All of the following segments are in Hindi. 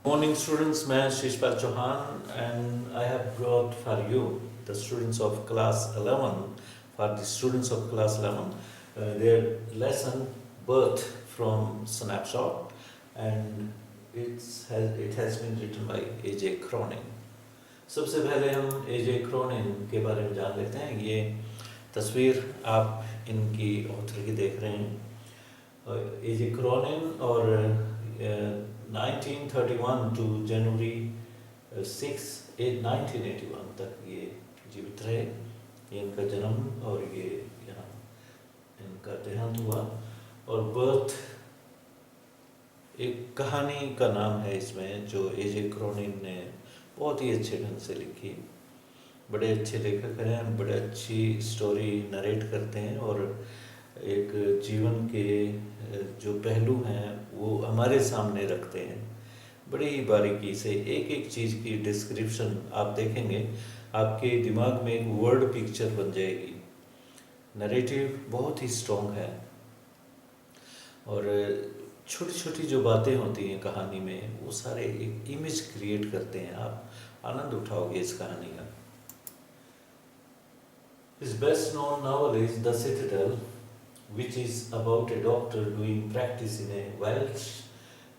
Morning students, मैं Shishpal Chauhan and I have brought for you the students of class 11, for the students of class 11 their lesson birth from snapshot, and it has been written by A.J. Cronin. सबसे पहले हम A.J. Cronin के बारे में जान लेते हैं। ये तस्वीर आप इनकी ऑथर की देख रहे हैं। A.J. Cronin और 1931 टू जनवरी 1981 तक ये जीवित रहे। ये इनका जन्म और ये यहाँ इनका देहांत हुआ। और बर्थ एक कहानी का नाम है इसमें, जो A.J. Cronin ने बहुत ही अच्छे ढंग से लिखी। बड़े अच्छे लेखक हैं, बड़े अच्छी स्टोरी नरेट करते हैं और एक जीवन के जो पहलू हैं वो हमारे सामने रखते हैं। बड़ी ही बारीकी से एक एक चीज़ की डिस्क्रिप्शन आप देखेंगे, आपके दिमाग में एक वर्ड पिक्चर बन जाएगी। नरेटिव बहुत ही स्ट्रॉन्ग है और छोटी छोटी जो बातें होती हैं कहानी में, वो सारे एक इमेज क्रिएट करते हैं। आप आनंद उठाओगे इस कहानी का। His best known novel is The Citadel, which is about a doctor doing practice in a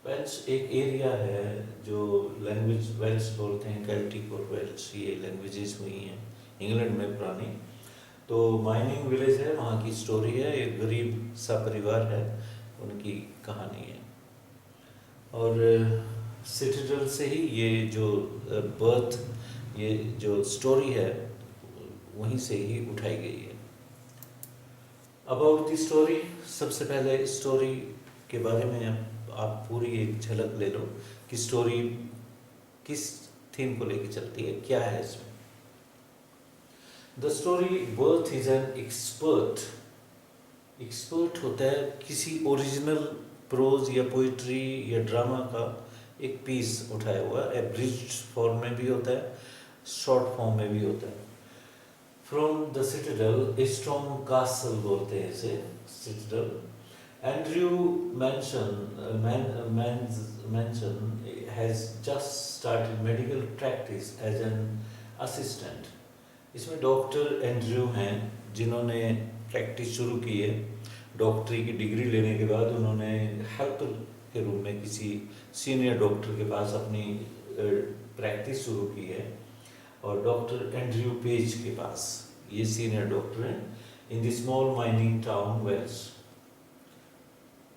Welsh एक एरिया है जो लैंग्वेज वेल्श बोलते हैं, केल्टिक और वेल्श ये लैंग्वेजेस हुई हैं इंग्लैंड में पुरानी। तो माइनिंग विलेज है, वहाँ की स्टोरी है। एक गरीब सा परिवार है, उनकी कहानी है। और सिटिडल से ही ये जो बर्थ, ये जो स्टोरी है वहीं से ही उठाई गई है। अबाउट द स्टोरी, सबसे पहले स्टोरी के बारे में आप पूरी एक झलक ले लो कि स्टोरी किस थीम को लेकर चलती है, क्या है इसमें। The story birth is an expert होता है किसी ओरिजिनल प्रोज या पोइट्री या ड्रामा का एक पीस उठाया हुआ। एब्रिज्ड फॉर्म में भी होता है, शॉर्ट फॉर्म में भी होता है। From the citadel, a strong castle बोलते हैं इसे, citadel. Andrew Manson has just started medical practice as an assistant. इसमें डॉक्टर एंड्रयू हैं जिन्होंने प्रैक्टिस शुरू की है। डॉक्टरी की डिग्री लेने के बाद उन्होंने हेल्पर के रूप में किसी सीनियर डॉक्टर के पास अपनी प्रैक्टिस शुरू की है। और डॉक्टर एंड्रयू पेज के पास, ये सीनियर डॉक्टर हैं, in the small mining town Wales.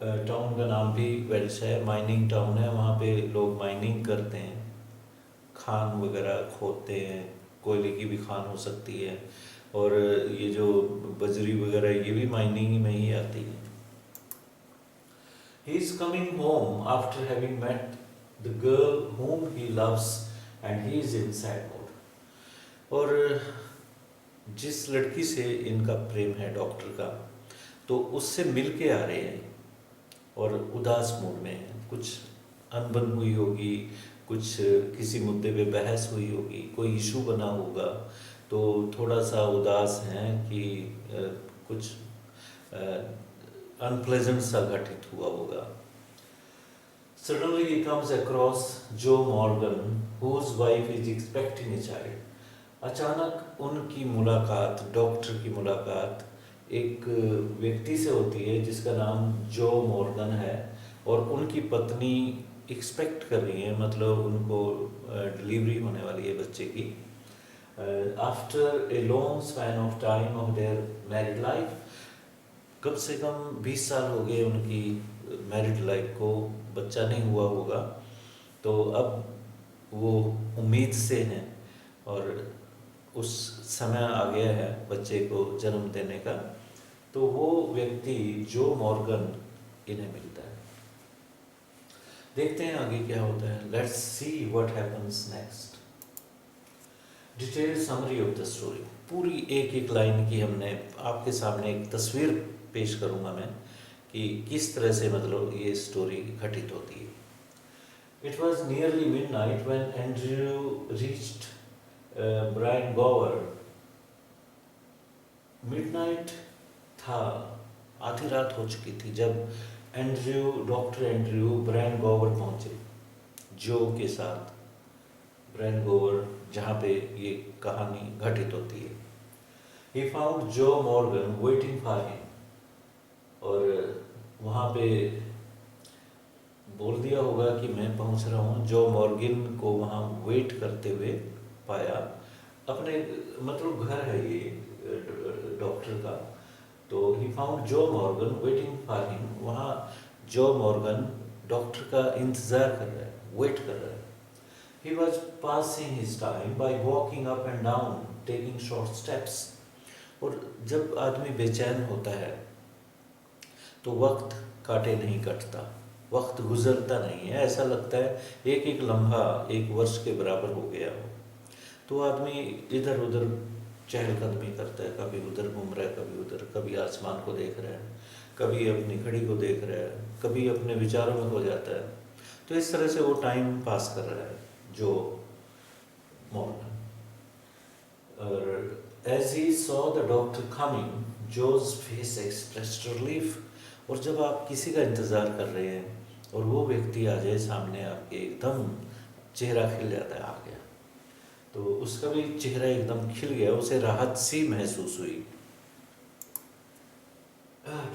Town का नाम भी वेल्स है, माइनिंग टाउन है। वहाँ पे लोग माइनिंग करते हैं, खान वगैरह खोदते हैं, कोयले की भी खान हो सकती है। और ये जो बजरी वगैरह ये भी माइनिंग में ही आती है। He is coming home after having met the girl whom he loves and he is in sad mood. और जिस लड़की से इनका प्रेम है डॉक्टर का, तो उससे मिल के आ रहे हैं और उदास मूड में है। कुछ अनबन हुई होगी, कुछ किसी मुद्दे पे बहस हुई होगी, कोई इशू बना होगा, तो थोड़ा सा उदास हैं कि कुछ अनप्लेजेंट सा घटित हुआ होगा। Suddenly he comes across Joe Morgan, whose wife is expecting a child. अचानक उनकी मुलाकात, डॉक्टर की मुलाकात एक व्यक्ति से होती है जिसका नाम जो मॉर्गन है, और उनकी पत्नी एक्सपेक्ट कर रही है, मतलब उनको डिलीवरी होने वाली है बच्चे की। After a long span of time of their married life, कम से कम 20 साल हो गए उनकी मैरिड लाइफ को, बच्चा नहीं हुआ होगा। तो अब वो उम्मीद से हैं और उस समय आ गया है बच्चे को जन्म देने का। तो वो व्यक्ति जो मॉर्गन इन्हें मिलता है। देखते हैं आगे क्या होता है। Let's see what happens next. Detail summary of the story, पूरी एक एक लाइन की हमने आपके सामने एक तस्वीर पेश करूंगा मैं कि किस तरह से मतलब ये स्टोरी घटित होती है। It was nearly midnight when Andrew reached Bryngower. Midnight था, आधी रात हो चुकी थी जब डॉक्टर एंड्रयू ब्रायन गोवर पहुंचे। जो के साथ, ब्रेन गोवर, जहाँ पे ये कहानी घटित होती है। ही फाउंड जो मॉर्गन वेटिंग फॉर हिम, और वहाँ पे बोल दिया होगा कि मैं पहुँच रहा हूँ। जो मॉर्गन को वहाँ वेट करते हुए पाया, अपने मतलब घर है ये डॉक्टर का। तो ही फाउंड जो मॉर्गन वेटिंग फॉर हिम, वहाँ जो मॉर्गन डॉक्टर का इंतज़ार कर रहा है, वेट कर रहा है। He was passing his time by walking up and down, taking short steps. और जब आदमी बेचैन होता है तो वक्त काटे नहीं कटता, वक्त गुजरता नहीं है, ऐसा लगता है एक एक लम्हा एक वर्ष के बराबर हो गया हो। तो आदमी इधर उधर चहलकदमी करता है, कभी उधर घूम रहा है, कभी उधर, कभी आसमान को देख रहा है, कभी अपनी घड़ी को देख रहा है, कभी अपने विचारों में हो जाता है। तो इस तरह से वो टाइम पास कर रहा है जो मॉर्गन। और as he saw the doctor coming, whose face expressed relief. और जब आप किसी का इंतज़ार कर रहे हैं और वो व्यक्ति आ जाए सामने आपके, एकदम चेहरा खिल जाता है, आ गया। तो उसका भी चेहरा एकदम खिल गया, उसे राहत सी महसूस हुई।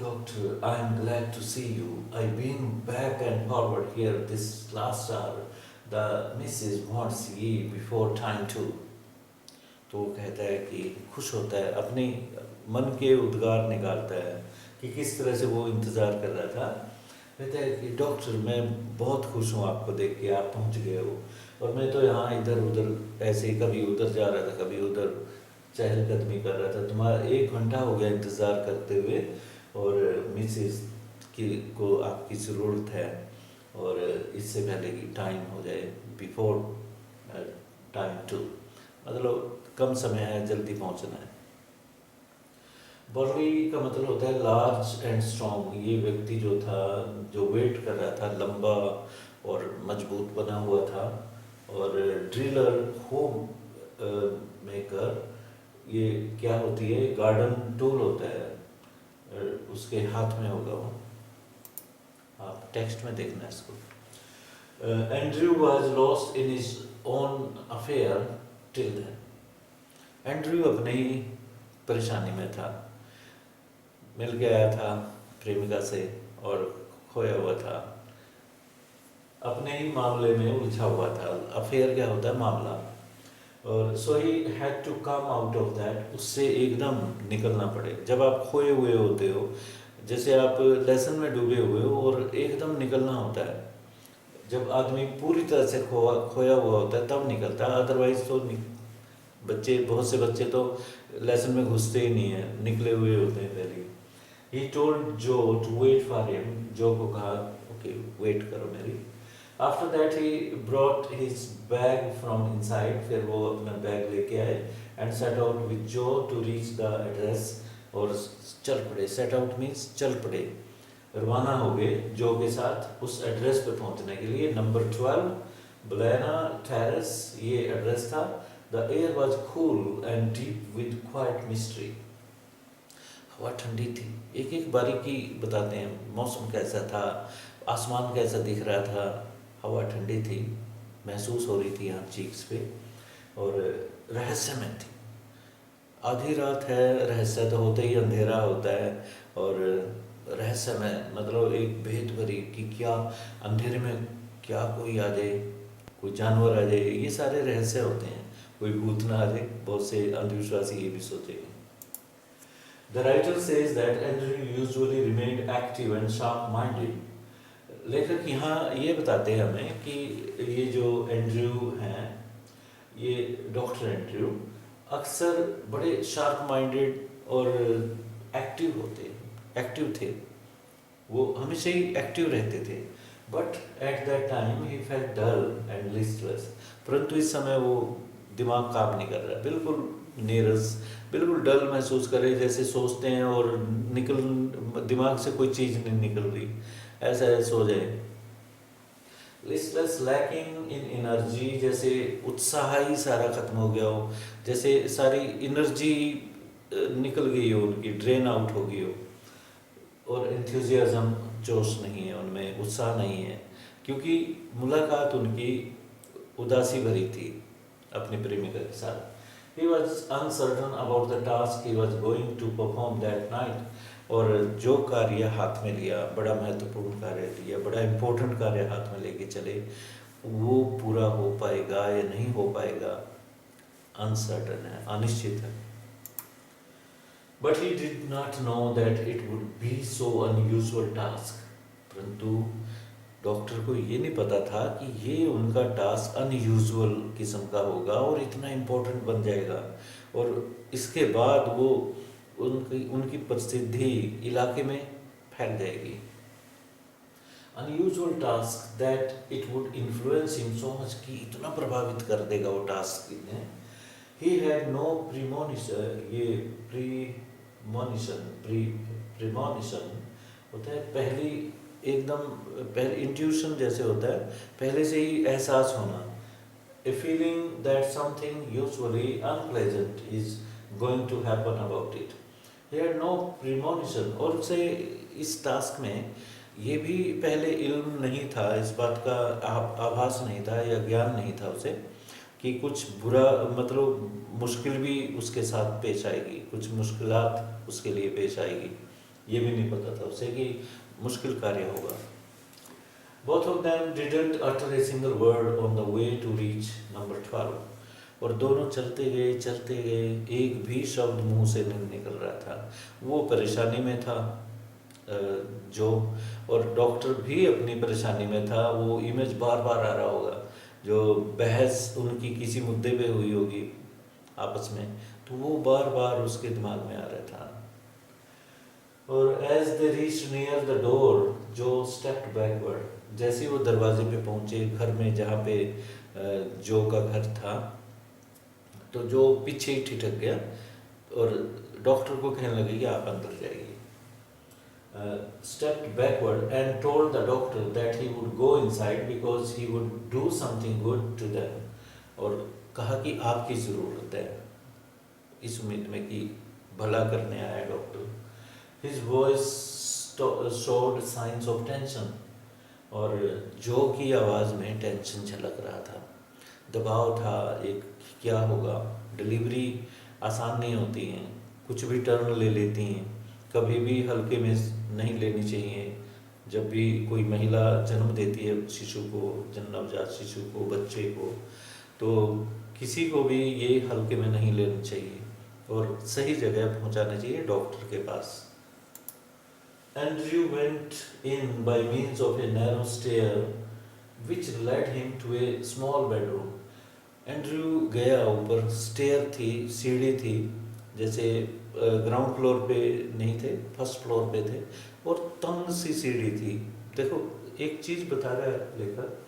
Doctor, I am glad to see you, I been back and forward here this last hour, the missus wants ye before time too. तो वो कहता है कि खुश होता है, अपने मन के उद्गार निकालता है कि किस तरह से वो इंतज़ार कर रहा था। कहता है कि डॉक्टर, मैं बहुत खुश हूँ आपको देख के, आप पहुँच गए हो, और मैं तो यहाँ इधर उधर ऐसे ही कभी उधर जा रहा था, कभी उधर चहलकदमी कर रहा था। तुम्हारा 1 घंटा हो गया इंतज़ार करते हुए, और मिसेस की को आपकी ज़रूरत है, और इससे पहले कि टाइम हो जाए, बिफोर टाइम टू, मतलब कम समय है, जल्दी पहुंचना है। बर्ली का मतलब होता है लार्ज एंड स्ट्रॉन्ग। ये व्यक्ति जो था, जो वेट कर रहा था, लंबा और मजबूत बना हुआ था। और ड्रिलर, होम मेकर, ये क्या होती है, गार्डन टूल होता है, उसके हाथ में होगा वो, आप टेक्स्ट में देखना इसको। Andrew was lost in his own affair till then. Andrew अपनी ही परेशानी में था, मिल के आया था प्रेमिका से और खोया हुआ था, अपने ही मामले में उलझा हुआ था। अफेयर क्या होता है, मामला। और so he had to come out of that, उससे एकदम निकलना पड़े। जब आप खोए हुए होते हो, जैसे आप लेसन में डूबे हुए हो और एकदम निकलना होता है, जब आदमी पूरी तरह से खोया हुआ होता है तब निकलता है, अदरवाइज तो बच्चे, बहुत से बच्चे तो लेसन में घुसते ही नहीं है, निकले हुए होते हैं पहले। ही टोल्ड जो टू वेट फॉर हिम, जो को कहा ओके वेट करो मेरी। After that he brought his bag from inside, फिर वो अपना बैग लेके आए, एंड सेट आउट विद जो टू रीच द एड्रेस, और चल पड़े। सेट आउट मीन्स चल पड़े, रवाना हो गए जो के साथ उस एड्रेस पे पहुंचने के लिए। नंबर 12 ब्लेना टेरेस ये एड्रेस था। The air was cool and deep with quiet mystery. हवा ठंडी थी, एक एक बारीकी बताते हैं, मौसम कैसा था, आसमान कैसा दिख रहा था, हवा ठंडी थी, महसूस हो रही थी यहाँ चीक्स पे, और रहस्यमय थी। आधी रात है, रहस्य तो होते ही अंधेरा होता है, और रहस्यमय मतलब एक भेद भरी कि क्या अंधेरे में क्या कोई आ जाए, कोई जानवर आ जाए, ये सारे रहस्य होते हैं, कोई भूत ना आ जाए, बहुत से अंधविश्वासी ये भी सोचेंगे। The writer says that Andrew usually remained active and sharp minded. लेखक यहाँ ये बताते हैं हमें कि ये जो एंड्रयू हैं, ये डॉक्टर एंड्रयू अक्सर बड़े शार्प माइंडेड और एक्टिव थे, वो हमेशा ही एक्टिव रहते थे। But at that time he felt dull and listless. परंतु इस समय वो दिमाग काम नहीं कर रहा, बिल्कुल नीरस, बिल्कुल डल महसूस कर रहे, जैसे सोचते हैं और दिमाग से कोई चीज़ नहीं निकल रही, ऐसा है सो जाए। लिस्टलेस, लैकिंग इन एनर्जी, जैसे उत्साह ही सारा खत्म हो गया हो, जैसे सारी एनर्जी निकल गई हो उनकी, ड्रेन आउट हो गई हो। और एंथुजियाज्म, जोश नहीं है उनमें, उत्साह नहीं है। क्योंकि मुलाकात उनकी उदासी भरी थी अपनी प्रेमिका के साथ। He was uncertain about the task he was going to perform that night. और जो कार्य हाथ में लिया, बड़ा महत्वपूर्ण कार्य लिया, बड़ा इम्पोर्टेंट कार्य हाथ में लेके चले, वो पूरा हो पाएगा या नहीं हो पाएगा, अनसर्टन है, अनिश्चित है। But he did not know that it would be so unusual task. परंतु डॉक्टर को ये नहीं पता था कि ये उनका टास्क अनयूजुअल किस्म का होगा और इतना इम्पोर्टेंट बन जाएगा, और इसके बाद वो उनकी प्रसिद्धि इलाके में फैल जाएगी। Unusual task that it would influence him so much, कि इतना प्रभावित कर देगा वो टास्क ने। ही हैड नो प्रीमोनिशन, ये प्रीमोनिशन होता है पहली एकदम पहले इंट्यूशन जैसे होता है, पहले से ही एहसास होना, a feeling that something usually unpleasant is going to happen about it. He had no premonition, और उसे इस टास्क में ये भी पहले इल्म नहीं था, इस बात का आभास नहीं था या ज्ञान नहीं था उसे कि कुछ बुरा मतलब मुश्किल भी उसके साथ पेश आएगी, कुछ मुश्किलात उसके लिए पेश आएगी, ये भी नहीं पता था उसे कि मुश्किल कार्य होगा। Both of them didn't utter a single word on the way to reach number 12. और दोनों चलते गए, एक भी शब्द मुंह से नहीं निकल रहा था। वो परेशानी में था जो, और डॉक्टर भी अपनी परेशानी में था। वो इमेज बार बार आ रहा होगा, जो बहस उनकी किसी मुद्दे पे हुई होगी आपस में, तो वो बार बार उसके दिमाग में आ रहा था। और as they reach near the door, जो स्टेप्ड बैकवर्ड, जैसे वो दरवाजे पे पहुंचे घर में जहाँ पे जो का घर था, तो जो पीछे ही ठिठक गया और डॉक्टर को कहने लगे कि आप अंदर जाइए। stepped backward and told the doctor that he would go inside because he would do something good to them. और कहा कि आपकी ज़रूरत है, इस उम्मीद में कि भला करने आया doctor. His voice showed signs of tension, और जो की आवाज़ में टेंशन झलक रहा था, दबाव था एक, क्या होगा। डिलीवरी आसान नहीं होती हैं, कुछ भी टर्न ले लेती हैं, कभी भी हल्के में नहीं लेनी चाहिए। जब भी कोई महिला जन्म देती है शिशु को, नवजात शिशु को, बच्चे को, तो किसी को भी ये हल्के में नहीं लेनी चाहिए और सही जगह पहुंचाना चाहिए, डॉक्टर के पास। Andrew went in by means of a narrow stair which led him to a small bedroom. Andrew गया ऊपर, स्टेयर थी, सीढ़ी थी, जैसे ग्राउंड फ्लोर पे नहीं थे, फर्स्ट फ्लोर पे थे, और तंग सी सीढ़ी थी। देखो एक चीज़ बता रहा है लेखक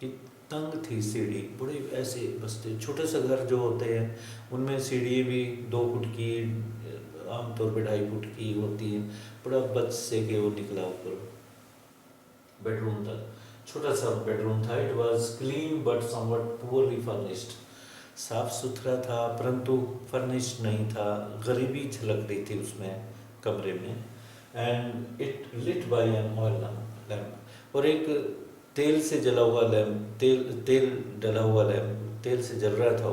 कि तंग थी सीढ़ी, बड़े ऐसे बस्ते, छोटे से घर जो होते हैं उनमें सीढ़ी भी 2 फुट की, आमतौर पे 2.5 फुट की होती है। बड़ा बच से के वो निकला ऊपर बेडरूम तक, छोटा सा बेडरूम था। It was clean but somewhat poorly furnished, साफ सुथरा था परंतु फर्निश्ड नहीं था, गरीबी झलक रही थी उसमें कमरे में। And it lit by an oil lamp, और एक तेल से जला हुआ लैम्प, तेल डला हुआ लैम्प, तेल से जल रहा था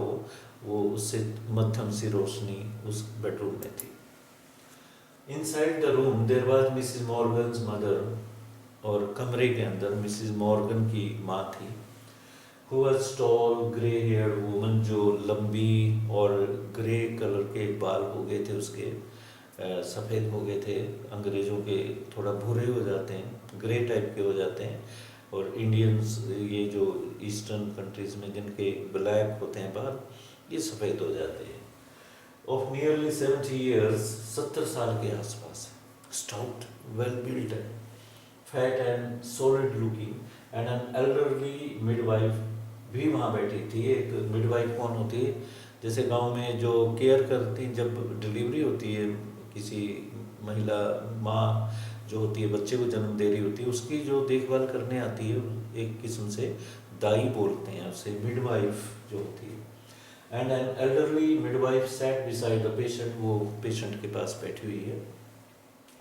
वो उससे मध्यम सी रोशनी उस बेडरूम में थी। Inside the room there was Mrs Morgan's mother, और कमरे के अंदर मिसेस मॉर्गन की माँ थी। Who was tall grey hair woman, जो लंबी और ग्रे कलर के बाल हो गए थे उसके, सफ़ेद हो गए थे। अंग्रेज़ों के थोड़ा भूरे हो जाते हैं, ग्रे टाइप के हो जाते हैं, और इंडियंस ये जो ईस्टर्न कंट्रीज़ में जिनके ब्लैक होते हैं बाल, ये सफ़ेद हो जाते हैं। ऑफ नियरली 70 ईयर्स, 70 साल के आसपास, स्टाउट, वेल बिल्ट है, fat and solid looking, and an elderly midwife भी वहाँ बैठी थी। एक मिडवाइफ कौन होती है, जैसे गांव में जो केयर करती, जब डिलीवरी होती है किसी महिला, माँ जो होती है बच्चे को जन्म दे रही होती है, उसकी जो देखभाल करने आती है, एक किस्म से दाई बोलते हैं उसे, मिडवाइफ जो होती है। And an elderly midwife sat beside the patient, वो पेशेंट के पास बैठी हुई है।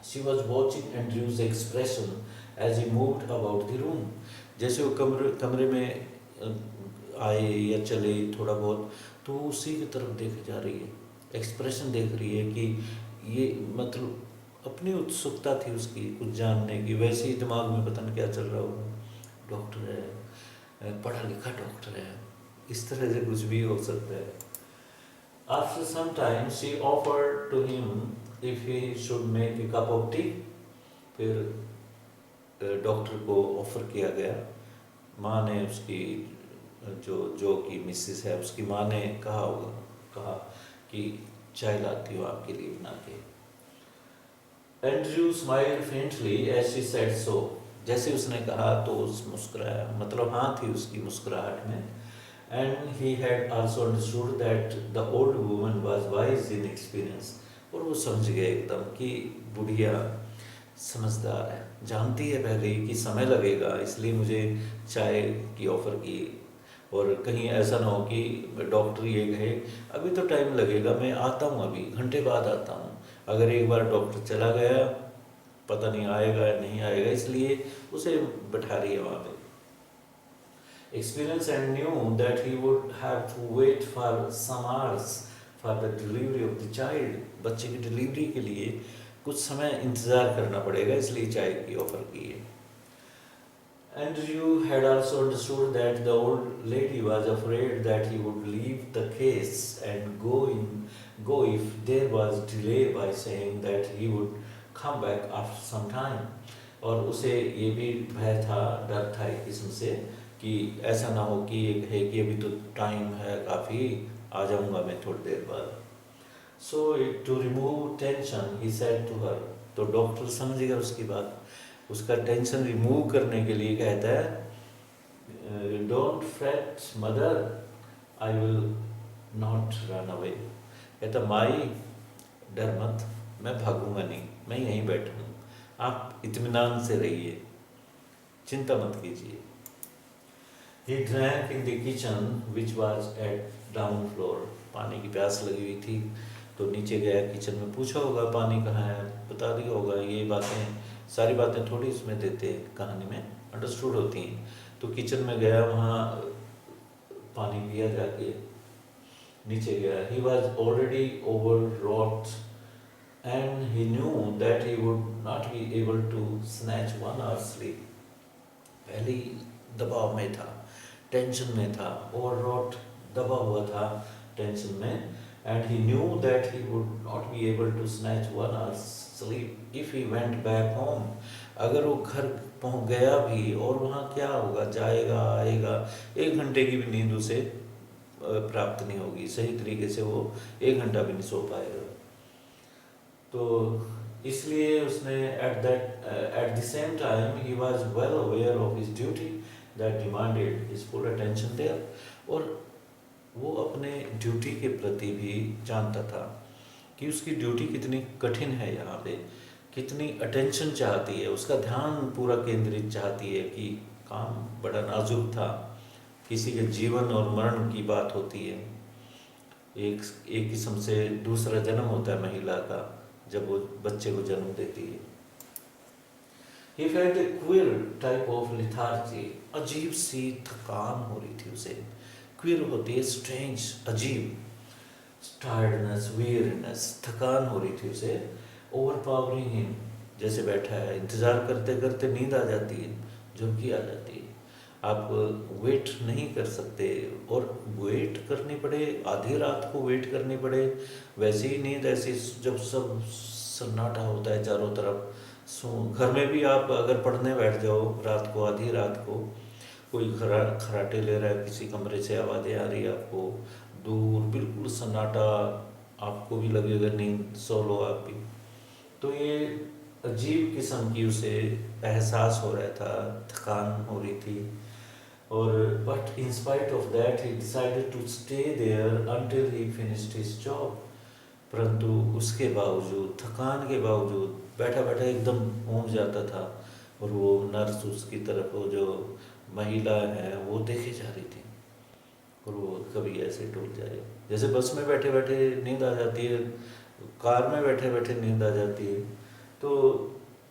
She was watching Andrew's expression as he moved about the room. जैसे वो कमरे में आए या चले थोड़ा बहुत, तो वो उसी की तरफ देखे जा रही है, एक्सप्रेशन देख रही है कि ये मतलब अपनी उत्सुकता थी उसकी कुछ जानने की, वैसे ही दिमाग में पता नहीं क्या चल रहा होगा, डॉक्टर है, पढ़ा लिखा डॉक्टर है, इस तरह से कुछ भी हो सकता है। After some time she offered to him if he should make a cup of tea. फिर डॉक्टर को ऑफर किया गया, माँ ने उसकी जो की मिसेस है उसकी माँ ने कहा कि चाय लाती हूँ आपके लिए बना के। Andrew smiled faintly as she said so. जैसे उसने कहा तो उस मुस्कुराया, मतलब हाँ थी उसकी मुस्कुराहट में। And he had also understood that the old woman was wise in experience. और वो समझ गए एकदम कि बुढ़िया समझदार है, जानती है पहले ही कि समय लगेगा, इसलिए मुझे चाय की ऑफ़र की। और कहीं ऐसा ना हो कि डॉक्टर ये कहे अभी तो टाइम लगेगा, मैं आता हूँ, अभी घंटे बाद आता हूँ। अगर एक बार डॉक्टर चला गया, पता नहीं आएगा या नहीं आएगा, इसलिए उसे बैठा रही है वहाँ पे। Experience and knew that he would have to wait for some hours for the delivery of the child। बच्चे की डिलीवरी के लिए कुछ समय इंतज़ार करना पड़ेगा, इसलिए चाय की ऑफ़र की है। Andrew had also understood that the old lady was afraid that he would leave the case and go if there was delay by saying that he would come back after some time। और उसे ये भी भय था, डर था एक किस्म से कि ऐसा ना हो कि ये कहे कि अभी तो टाइम है काफ़ी, आ जाऊँगा मैं थोड़ी देर बाद। So to remove tension he said to her. तो डॉक्टर समझ गया उसकी बात, उसका टेंशन रिमूव करने के लिए कहता है don't freight mother, I will not run away. कहता माई डर मत, मैं भागूंगा नहीं, मैं यहीं बैठूँ, आप इत्मीनान से रहिए, चिंता मत कीजिए। He drank in the kitchen which was at down floor। पानी की प्यास लगी हुई थी तो नीचे गया किचन में, पूछा होगा पानी कहाँ है, बता दिया होगा। ये बातें, सारी बातें थोड़ी इसमें देते कहानी में अंडरस्टूड होती हैं। तो किचन में गया, वहाँ पानी पिया जाके, नीचे गया। He was already overwrought and he knew that he would not be able to snatch 1 hour's sleep। पहले ही दबाव में था, टेंशन में था, ओवररॉट, दबा हुआ था टेंशन में। And he knew that he would not be able to snatch 1 hour sleep if he went back home. अगर वो घर पहुंच गया भी और वहाँ क्या होगा, जाएगा आएगा, 1 घंटे की भी नींद उसे प्राप्त नहीं होगी सही तरीके से, वो 1 घंटा भी नहीं सो पाएगा। तो इसलिए उसने at the same time he was well aware of his duty that demanded his full attention there. और वो अपने ड्यूटी के प्रति भी जानता था कि उसकी ड्यूटी कितनी कठिन है, यहाँ पे कितनी अटेंशन चाहती है, उसका ध्यान पूरा केंद्रित चाहती है कि काम बड़ा नाजुक था, किसी के जीवन और मरण की बात होती है, एक किस्म से दूसरा जन्म होता है महिला का जब वो बच्चे को जन्म देती है। He felt a queer type of lethargy। अजीब सी थकान हो रही थी उसे। क्वियर होती है स्ट्रेंज, अजीब, टायर्डनेस, weariness, थकान हो रही थी उसे। ओवरपावरिंग हिम, जैसे बैठा है इंतज़ार करते करते नींद आ जाती है, झपकी आ जाती है। आप वेट नहीं कर सकते, और वेट करनी पड़े, आधी रात को वेट करनी पड़े, वैसे ही नींद ऐसी जब सब सन्नाटा होता है चारों तरफ। सो घर में भी आप अगर पढ़ने बैठ जाओ रात को, आधी रात को, कोई खराटे ले रहा है, किसी कमरे से आवाज़ें आ रही है आपको, दूर बिल्कुल सन्नाटा, आपको भी लगेगा नींद, सो लो आप भी। तो ये अजीब किस्म की उसे एहसास हो रहा था, थकान हो रही थी। और but in spite of that he decided to stay there until he finished his job. परंतु उसके बावजूद, थकान के बावजूद, बैठा बैठा एकदम ऊँघ जाता था। और वो नर्स उसकी तरफ, वो जो महिला है वो देखे जा रही थी, और वो कभी ऐसे टूट जाए, जैसे बस में बैठे बैठे नींद आ जाती है, कार में बैठे बैठे नींद आ जाती है। तो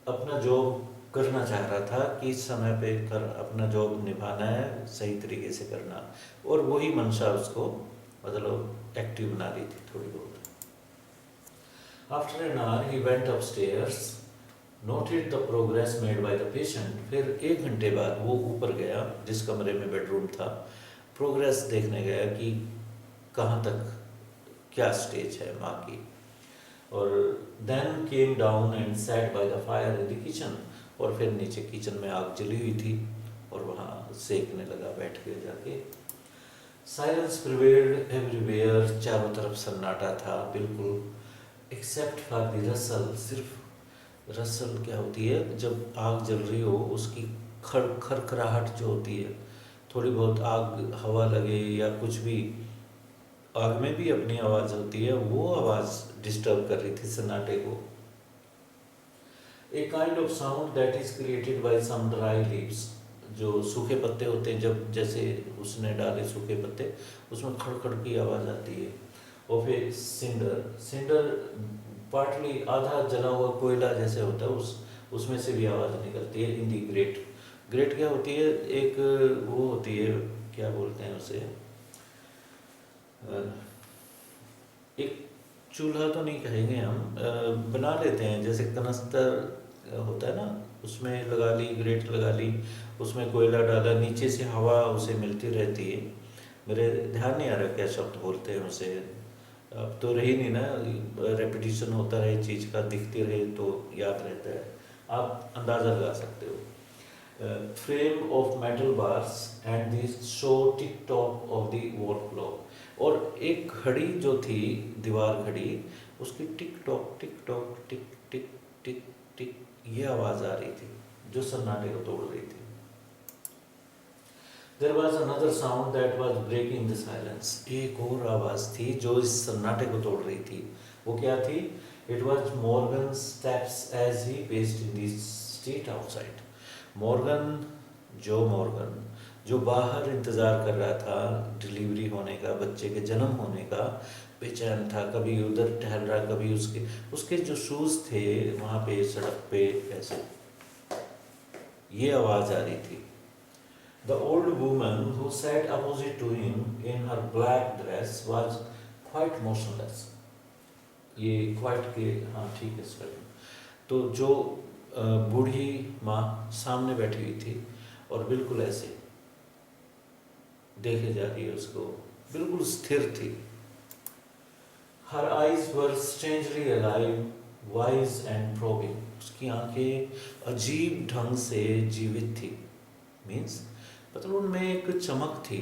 अपना जॉब करना चाह रहा था कि इस समय पे कर अपना जॉब निभाना है, सही तरीके से करना, और वही मंशा उसको मतलब एक्टिव बना रही थी थोड़ी बहुत। After an hour he went upstairs, noted the progress made by the patient. फिर 1 घंटे बाद वो ऊपर गया, जिस कमरे में बेडरूम था, प्रोग्रेस देखने गया कि कहाँ तक क्या स्टेज है माँ की। और then came down and sat by the fire in the kitchen. और फिर नीचे किचन में आग जली हुई थी और वहाँ सेकने लगा बैठ के जाके। साइलेंस प्रिवेल्ड एवरीवेयर, चारों तरफ सन्नाटा था बिल्कुल, एक्सेप्ट फॉर द रसल। सिर्फ रसल क्या होती है, जब आग जल रही हो उसकी खरखराहट जो होती है, थोड़ी बहुत आग हवा लगे या कुछ भी, आग में भी अपनी आवाज़ होती है, वो आवाज़ डिस्टर्ब कर रही थी सन्नाटे को। A kind of sound that is created by some dry leaves, जो सूखे पत्ते होते हैं, जब जैसे उसने डाले सूखे पत्ते, उसमें खड़खड़ की आवाज़ आती है। और फिर सिंडर, सिंडर पार्टली आधा जला हुआ कोयला जैसे होता है, उसमें से भी आवाज़ निकलती है। इन दी ग्रेट, ग्रेट क्या होती है, एक वो होती है, क्या बोलते हैं उसे, एक चूल्हा तो नहीं कहेंगे हम, बना लेते हैं जैसे कनस्तर होता है ना, उसमें लगा ली, ग्रेट लगा ली, उसमें कोयला डाला, नीचे से हवा उसे मिलती रहती है। मेरे ध्यान नहीं आ रहा क्या शब्द बोलते हैं उसे, अब तो रही नहीं ना, रेपिटेशन होता रहे चीज़ का, दिखती रहे तो याद रहता है, आप अंदाज़ा लगा सकते हो। Frame of metal bars and the show tick tock of the wall clock. और एक घड़ी जो थी, दीवार घड़ी, उसकी tick tock tick tock tick टिक टिक टिक ये आवाज़ आ रही थी जो सन्नाटे को तोड़ रही थी। There was another sound that was breaking the silence. एक और आवाज़ थी जो इस सन्नाटे को तोड़ रही थी। वो क्या थी? It was Morgan's steps as he paced in the street outside. Morgan, जो मॉर्गन, जो बाहर इंतज़ार कर रहा था डिलीवरी होने का, बच्चे के जन्म होने का, बेचैन था, कभी उधर टहल रहा, कभी उसके जो शूज़ थे वहाँ पे सड़क पे ऐसे, ये आवाज़ आ रही थी। The old woman who sat opposite to him in her black dress was quite motionless. ये quite के, हाँ ठीक है सर। तो जो बूढ़ी माँ सामने बैठी हुई थी और बिल्कुल ऐसे देखे जा रही है उसको, बिल्कुल स्थिर थी। Her eyes were strangely alive, wise and probing. उसकी आंखें अजीब ढंग से जीवित थी, मीन्स मतलब उनमें एक चमक थी,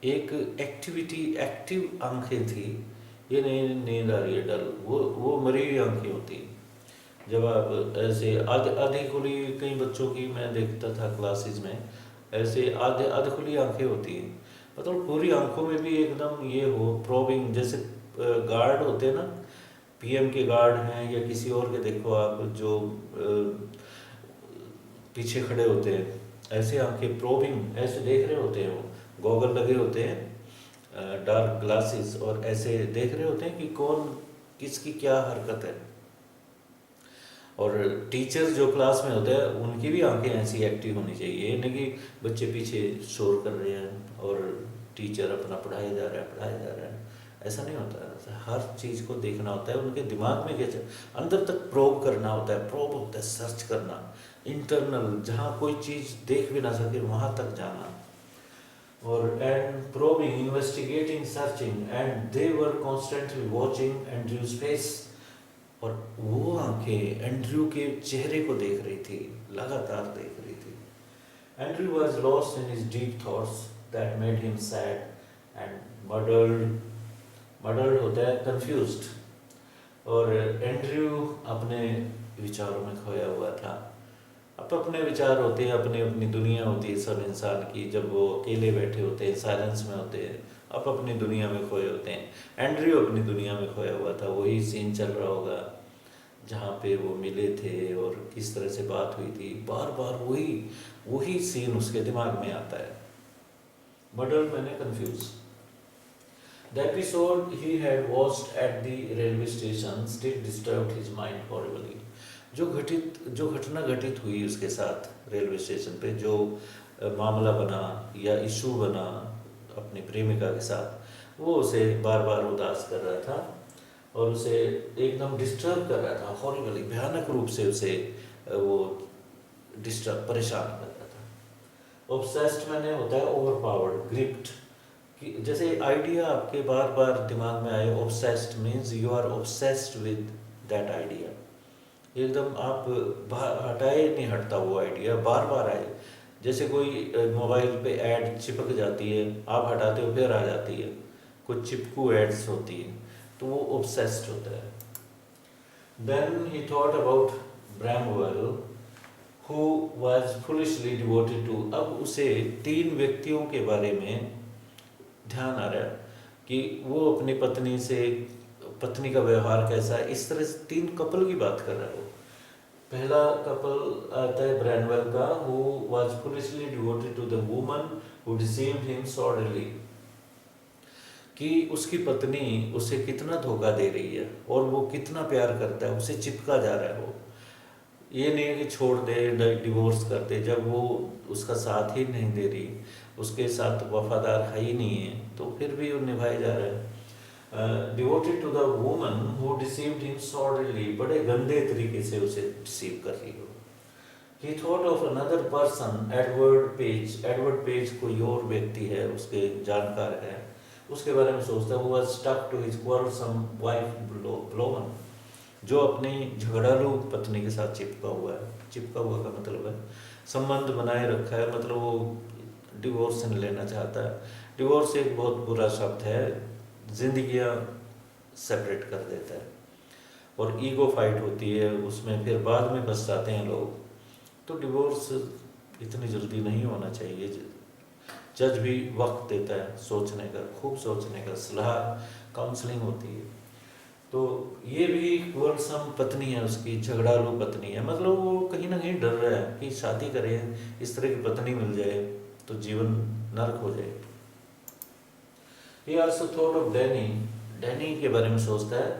एक एक्टिव आंखें थी। ये नहीं नींद आ रही है डल, वो मरी हुई आंखें होती। जब आप ऐसे आधी खुली, कई बच्चों की मैं देखता था क्लासेस में, ऐसे आधे खुली आंखें होती हैं, मतलब पूरी आंखों में भी एकदम ये हो, प्रोबिंग, जैसे गार्ड होते हैं ना, पीएम के गार्ड हैं या किसी और के, देखो आप जो पीछे खड़े होते हैं, ऐसे आंखें प्रोबिंग ऐसे देख रहे होते हैं, वो गॉगल लगे होते हैं, डार्क ग्लासेस, और ऐसे देख रहे होते हैं कि कौन किसकी क्या हरकत है। और टीचर जो क्लास में होते हैं उनकी भी आंखें ऐसी एक्टिव होनी चाहिए, ये नहीं कि बच्चे पीछे शोर कर रहे हैं और टीचर अपना पढ़ाया जा रहा है, ऐसा नहीं होता है। हर चीज़ को देखना होता है, उनके दिमाग में क्या अंदर तक प्रोब करना होता है, प्रोब होता है सर्च करना, इंटरनल, जहाँ कोई चीज़ देख भी ना सके वहाँ तक जाना। और and probing, investigating, searching, and they were constantly watching Andrews face. और वो आंखें एंड्रयू के चेहरे को देख रही थी, लगातार देख रही थी। Andrew was lost in his deep thoughts that made him sad and muddled. Muddled होता है कंफ्यूज्ड, और एंड्रयू अपने विचारों में खोया हुआ था। अब अपने विचार होते हैं, अपनी अपनी दुनिया होती है सब इंसान की, जब वो अकेले बैठे होते हैं, साइलेंस में होते हैं, अब अपनी दुनिया में खोए होते हैं। एंड्रयू अपनी दुनिया में खोया हुआ था, वही सीन चल रहा होगा जहाँ पे वो मिले थे और किस तरह से बात हुई थी, बार बार वही सीन उसके दिमाग में आता है। मडल मैंने confuse. The episode he had watched at the railway station still disturbed his mind horribly. जो घटना घटित हुई उसके साथ रेलवे स्टेशन पे, जो मामला बना या इशू बना अपनी प्रेमिका के साथ, वो उसे बार बार उदास कर रहा था और उसे एकदम डिस्टर्ब कर रहा था, हॉरिबली भयानक रूप से उसे वो डिस्टर्ब परेशान कर रहा था। ऑब्सेस्ड मैंने होता है ओवरपावर्ड, ग्रिप्ड, कि जैसे आइडिया आपके बार बार दिमाग में आए, obsessed means you are obsessed with that idea, एकदम आप हटाए नहीं हटता वो आइडिया, बार बार आए। जैसे कोई मोबाइल पे ऐड चिपक जाती है, आप हटाते हो फिर आ जाती है, कुछ चिपकू एड्स होती है, तो वो ऑब्सेस्ड होता है। Then he thought about Bramwell who was foolishly devoted to. अब उसे 3 व्यक्तियों के बारे में ध्यान आ रहा है कि वो अपनी पत्नी से, पत्नी का व्यवहार कैसा है, इस तरह से 3 कपल की बात कर रहा है वो। पहला कपल आता है ब्रैनवेल का, who was foolishly devoted to the woman who deceived him sordidly, कि उसकी पत्नी उसे कितना धोखा दे रही है और वो कितना प्यार करता है, उसे चिपका जा रहा है वो। ये नहीं है कि छोड़ दे, डिवोर्स कर दे, जब वो उसका साथ ही नहीं दे रही, उसके साथ वफादार है ही नहीं है, तो फिर भी वो निभाए जा रहा है। Devoted to the woman who deceived him sordidly, बड़े गंदे तरीके से उसे डिसीव कर रही हो। He thought of another person, Edward Page. Edward Page कोई और व्यक्ति है, उसके जानकार है, उसके बारे में सोचता है। वो was stuck to his quarrelsome wife Blowen, जो अपनी झगड़ालू पत्नी के साथ चिपका हुआ है। चिपका हुआ का मतलब है संबंध बनाए रखा है, मतलब वो डिवोर्स नहीं लेना चाहता है। डिवोर्स एक बहुत बुरा शब्द है, जिंदगियां सेपरेट कर देता है और ईगो फाइट होती है उसमें, फिर बाद में बस जाते हैं लोग। तो डिवोर्स इतनी जल्दी नहीं होना चाहिए। जज भी वक्त देता है सोचने का, खूब सोचने का, सलाह काउंसलिंग होती है। तो ये भी क्वारसम पत्नी है उसकी, झगड़ालू पत्नी है, मतलब वो कहीं ना कहीं डर रहा है कि शादी करे, इस तरह की पत्नी मिल जाए तो जीवन नरक हो जाए। He also thought of Danny, Danny के बारे में सोचता है,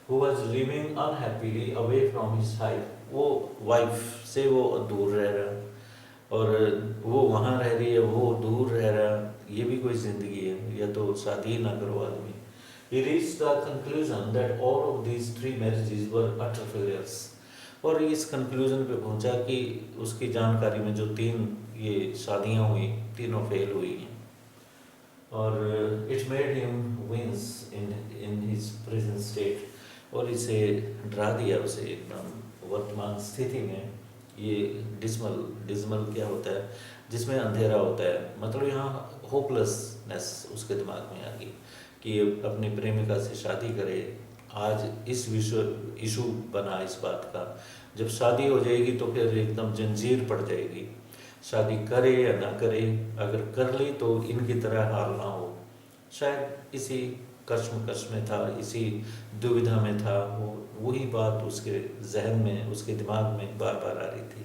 who was living unhappily away from his wife, वो वाइफ से वो दूर रह रहा है और वो वहाँ रह रही है, वो दूर रह रहा है, ये भी कोई जिंदगी है, या तो शादी ही ना करो आदमी। He reached the conclusion that all of these 3 marriages were utter failures, और इस कंक्लूजन पे पहुंचा कि उसकी जानकारी में जो 3 ये शादियां हुई, तीनों फेल हुई हैं, और it made him wince in his present state, और इसे डरा दिया उसे एकदम वर्तमान स्थिति में। ये डिस्मल क्या होता है, जिसमें अंधेरा होता है, मतलब यहाँ होपलेसनेस उसके दिमाग में आ गई कि अपनी प्रेमिका से शादी करे। आज इस इशू बना इस बात का, जब शादी हो जाएगी तो फिर एकदम जंजीर पड़ जाएगी, शादी करे या ना करे, अगर कर ली तो इनकी तरह हाल ना हो। शायद इसी कश्मकश में था, इसी दुविधा में था वो, वही बात उसके जहन में, उसके दिमाग में बार बार आ रही थी।